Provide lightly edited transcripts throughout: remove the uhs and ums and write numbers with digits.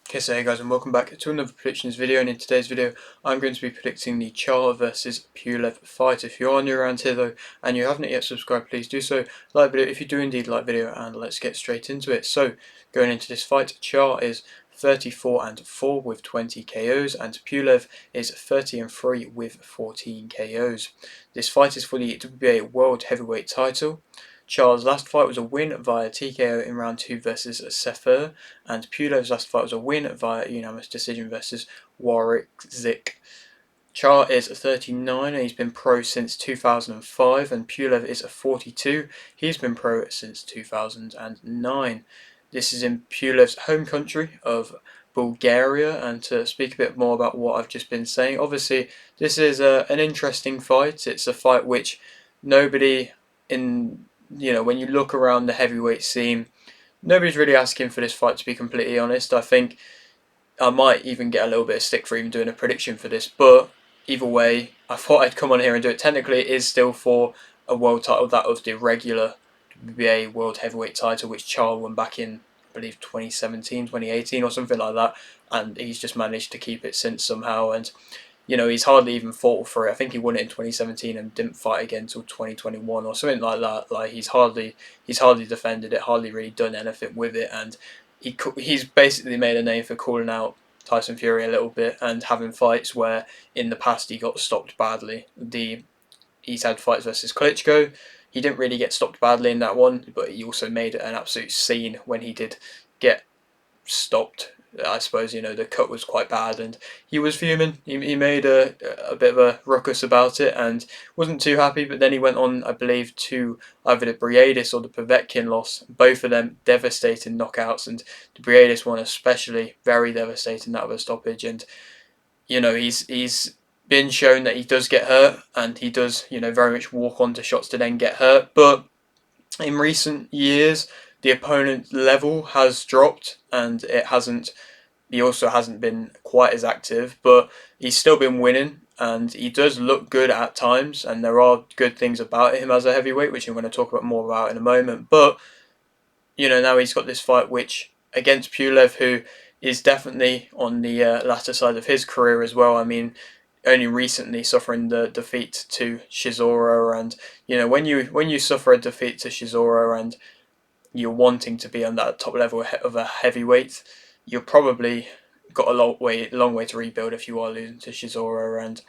Okay, so hey guys, and welcome back to another predictions video. And in today's video I'm going to be predicting the Charr versus Pulev fight. If you are new around here though and you haven't yet subscribed, please do so. Like the video if you do indeed like the video, and let's get straight into it. So going into this fight, Charr is 34-4 with 20 KOs and Pulev is 30-3 with 14 KOs. This fight is for the WBA World Heavyweight title. Charr's last fight was a win via TKO in round 2 versus Sefer, and Pulev's last fight was a win via unanimous decision versus Warwick Zik. Charr is 39 and he's been pro since 2005, and Pulev is 42. He's been pro since 2009. This is in Pulev's home country of Bulgaria. And to speak a bit more about what I've just been saying, obviously this is an interesting fight. It's a fight which nobody in when you look around the heavyweight scene, nobody's really asking for this fight, to be completely honest. I think I might even get a little bit of stick for even doing a prediction for this, but either way, I thought I'd come on here and do it. Technically, it is still for a world title, that of the regular WBA World Heavyweight title, which Charr won back in, I believe, 2017, 2018 or something like that, and he's just managed to keep it since somehow. And he's hardly even fought for it. I think he won it in 2017 and didn't fight again until 2021 or something like that. Like he's hardly defended it, hardly really done anything with it, and he's basically made a name for calling out Tyson Fury a little bit and having fights where in the past he got stopped badly. He's had fights versus Klitschko. He didn't really get stopped badly in that one, but he also made an absolute scene when he did get stopped. I suppose the cut was quite bad, and he was fuming. He made a bit of a ruckus about it and wasn't too happy. But then he went on, I believe, to either the Briedis or the Povetkin loss. Both of them devastating knockouts, and the Briedis one especially very devastating, that of a stoppage. And he's been shown that he does get hurt, and he does very much walk onto shots to then get hurt. But in recent years, the opponent level has dropped, and he also hasn't been quite as active, but he's still been winning, and he does look good at times, and there are good things about him as a heavyweight, which I'm going to talk about more about in a moment. But now he's got this fight which against Pulev, who is definitely on the latter side of his career as well. I mean, only recently suffering the defeat to Chisora, and when you suffer a defeat to Chisora and you're wanting to be on that top level of a heavyweight, you're probably got a long way to rebuild if you are losing to Chisora. And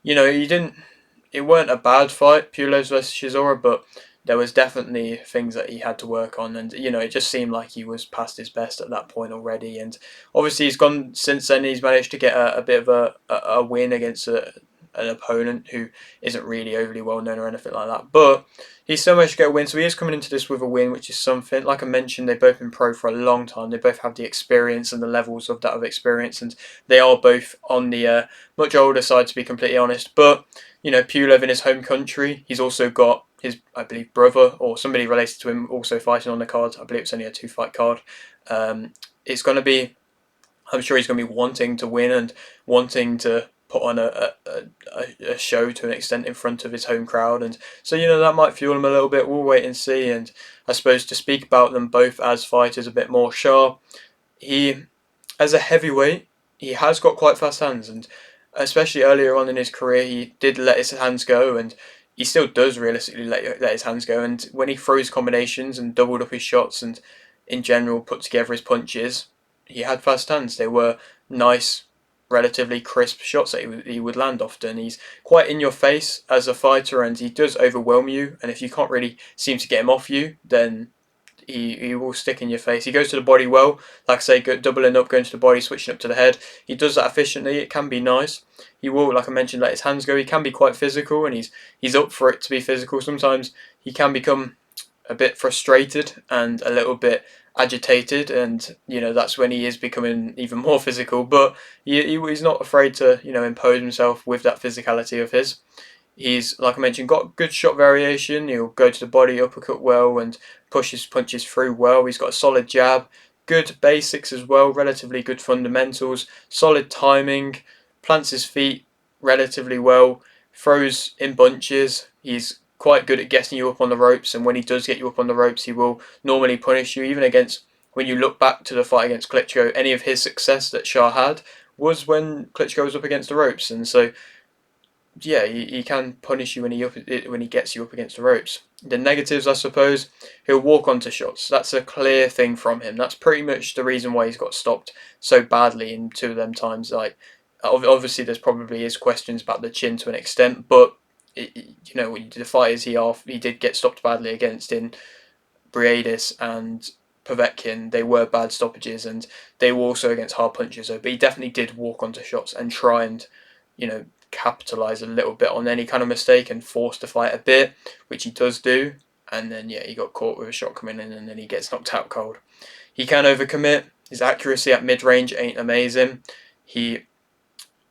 it weren't a bad fight, Pulev versus Chisora, but there was definitely things that he had to work on, and it just seemed like he was past his best at that point already. And obviously he's gone since then. He's managed to get a bit of a win against an opponent who isn't really overly well known or anything like that, but he's still managed to get a win. So he is coming into this with a win, which is something. Like I mentioned, they've both been pro for a long time. They both have the experience and the levels of that of experience, and they are both on the much older side, to be completely honest. But Pulev in his home country, he's also got his, I believe, brother or somebody related to him also fighting on the card. I believe it's only a 2-fight card. It's going to be, I'm sure he's going to be wanting to win and wanting to put on a show to an extent in front of his home crowd, and so that might fuel him a little bit. We'll wait and see. And I suppose to speak about them both as fighters a bit more, Charr, he, as a heavyweight, he has got quite fast hands, and especially earlier on in his career, he did let his hands go, and he still does realistically let his hands go. And when he throws combinations and doubled up his shots and in general put together his punches, he had fast hands. They were nice, relatively crisp shots that he would land often. He's quite in your face as a fighter, and he does overwhelm you, and if you can't really seem to get him off you, then he will stick in your face. He goes to the body well, like I say, doubling up, going to the body, switching up to the head. He does that efficiently. It can be nice. He will, like I mentioned, let his hands go. He can be quite physical, and he's up for it to be physical. Sometimes he can become a bit frustrated and a little bit agitated, and that's when he is becoming even more physical. But he's not afraid to impose himself with that physicality of his. He's, like I mentioned, got good shot variation. He'll go to the body, uppercut well, and push his punches through well. He's got a solid jab, good basics as well, relatively good fundamentals, solid timing, plants his feet relatively well, throws in bunches. He's quite good at getting you up on the ropes, and when he does get you up on the ropes, he will normally punish you, even against when you look back to the fight against Klitschko, any of his success that Charr had was when Klitschko was up against the ropes, and so yeah, he can punish you when he gets you up against the ropes. The negatives, I suppose, he'll walk onto shots. That's a clear thing from him. That's pretty much the reason why he's got stopped so badly in two of them times. Like, obviously, there's probably is questions about the chin to an extent, but the fighters he did get stopped badly against in Briadis and Povetkin. They were bad stoppages, and they were also against hard punches. But he definitely did walk onto shots and try and, capitalise a little bit on any kind of mistake and force the fight a bit, which he does do. And then he got caught with a shot coming in, and then he gets knocked out cold. He can overcommit. His accuracy at mid range ain't amazing. He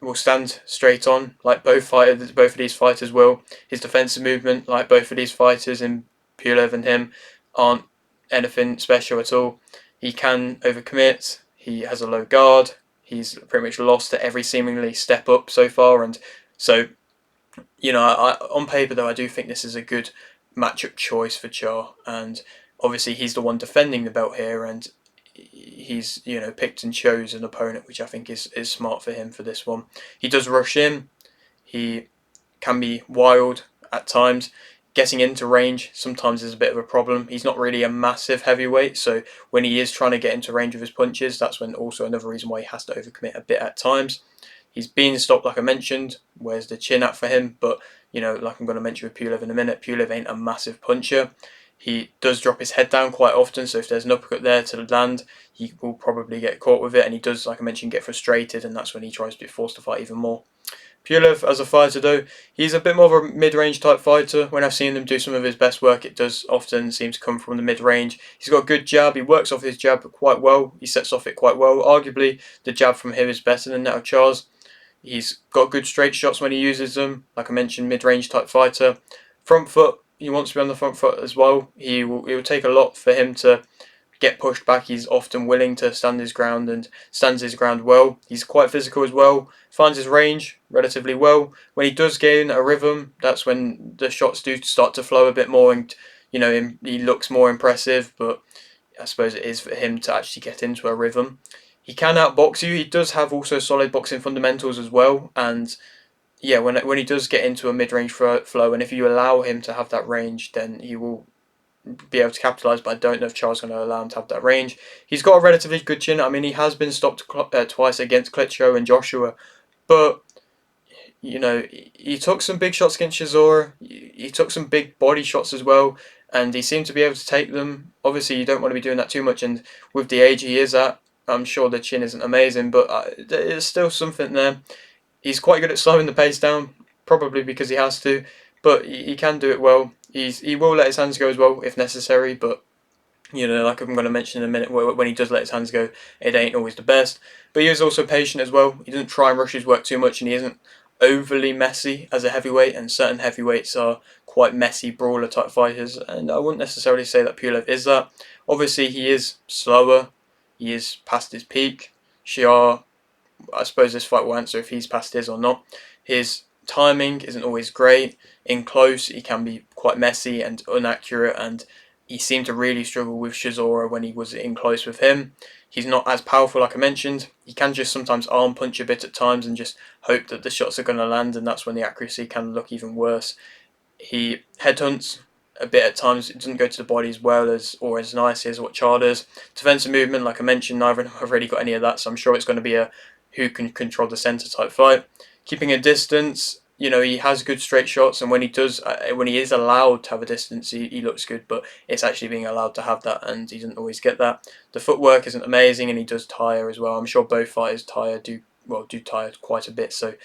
will stand straight on like both of these fighters will. His defensive movement, like both of these fighters in Pulev and him, aren't anything special at all. He can overcommit. He has a low guard. He's pretty much lost at every seemingly step up so far, and so on paper though I do think this is a good matchup choice for Charr, and obviously he's the one defending the belt here, and he's picked and chose an opponent, which I think is smart for him for this one. He does rush in. He can be wild at times. Getting into range sometimes is a bit of a problem. He's not really a massive heavyweight, so when he is trying to get into range of his punches, that's when also another reason why he has to overcommit a bit at times. He's been stopped, like I mentioned. Where's the chin at for him? But like I'm going to mention with Pulev in a minute, Pulev ain't a massive puncher. He does drop his head down quite often, so if there's an uppercut there to land, he will probably get caught with it, and he does, like I mentioned, get frustrated, and that's when he tries to be forced to fight even more. Pulev, as a fighter though, he's a bit more of a mid-range type fighter. When I've seen him do some of his best work, it does often seem to come from the mid-range. He's got a good jab, he works off his jab quite well, he sets off it quite well. Arguably, the jab from him is better than that of Charr's. He's got good straight shots when he uses them, like I mentioned, mid-range type fighter. Front foot, he wants to be on the front foot as well. It will take a lot for him to get pushed back. He's often willing to stand his ground and stands his ground well. He's quite physical as well, finds his range relatively well. When he does gain a rhythm, that's when the shots do start to flow a bit more, and he looks more impressive, but I suppose it is for him to actually get into a rhythm. He can outbox you. He does have also solid boxing fundamentals as well, and when he does get into a mid-range flow, and if you allow him to have that range, then he will be able to capitalise, but I don't know if Charr's going to allow him to have that range. He's got a relatively good chin. I mean, he has been stopped twice against Klitschko and Joshua, but he took some big shots against Chisora. He took some big body shots as well, and he seemed to be able to take them. Obviously, you don't want to be doing that too much, and with the age he is at, I'm sure the chin isn't amazing, but there's still something there. He's quite good at slowing the pace down, probably because he has to, but he can do it well. He will let his hands go as well if necessary, but like I'm going to mention in a minute, when he does let his hands go, it ain't always the best. But he is also patient as well. He doesn't try and rush his work too much, and he isn't overly messy as a heavyweight, and certain heavyweights are quite messy brawler type fighters, and I wouldn't necessarily say that Pulev is that. Obviously he is slower, he is past his peak. Charr, I suppose this fight will answer if he's past his or not. His timing isn't always great. In close, he can be quite messy and inaccurate, and he seemed to really struggle with Chisora when he was in close with him. He's not as powerful, like I mentioned. He can just sometimes arm punch a bit at times and just hope that the shots are going to land, and that's when the accuracy can look even worse. He headhunts a bit at times. It doesn't go to the body as well as or as nicely as what Charr does. Defensive movement, like I mentioned, neither of them have really got any of that, so I'm sure it's going to be a who can control the centre type fight. Keeping a distance, he has good straight shots, and when he is allowed to have a distance, he looks good, but it's actually being allowed to have that, and he doesn't always get that. The footwork isn't amazing, and he does tire as well. I'm sure both fighters do tire quite a bit, so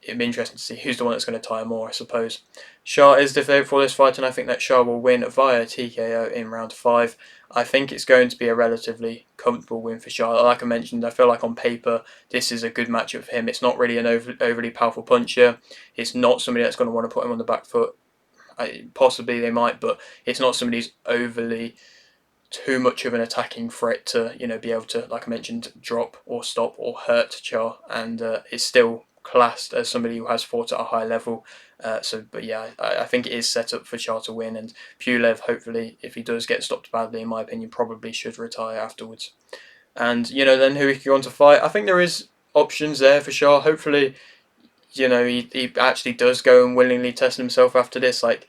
it'd be interesting to see who's the one that's going to tire more, I suppose. Charr is the favourite for this fight, and I think that Charr will win via TKO in round 5. I think it's going to be a relatively comfortable win for Charr. Like I mentioned, I feel like on paper this is a good matchup for him. It's not really an overly powerful puncher. It's not somebody that's going to want to put him on the back foot. Possibly they might, but it's not somebody who's overly too much of an attacking threat to be able to, like I mentioned, drop or stop or hurt Charr, and it's still classed as somebody who has fought at a high level. But yeah, I think it is set up for Charr to win, and Pulev, hopefully, if he does get stopped badly, in my opinion, probably should retire afterwards. And then who he could go on to fight, I think there is options there for Charr. Hopefully, he actually does go and willingly test himself after this, like,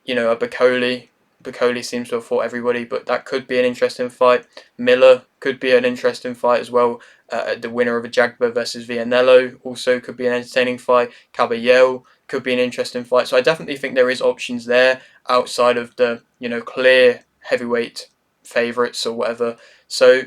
a Bacoli. Bacoli seems to have fought everybody, but that could be an interesting fight. Miller could be an interesting fight as well. The winner of a Jagba versus Vianello also could be an entertaining fight. Caballero could be an interesting fight. So I definitely think there is options there outside of the clear heavyweight favourites or whatever. So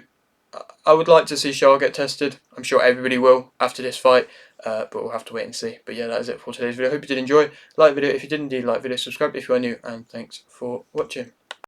I would like to see Charr get tested. I'm sure everybody will after this fight, but we'll have to wait and see. But yeah, that is it for today's video. Hope you did enjoy. Like the video if you did indeed like the video. Subscribe if you are new, and thanks for watching.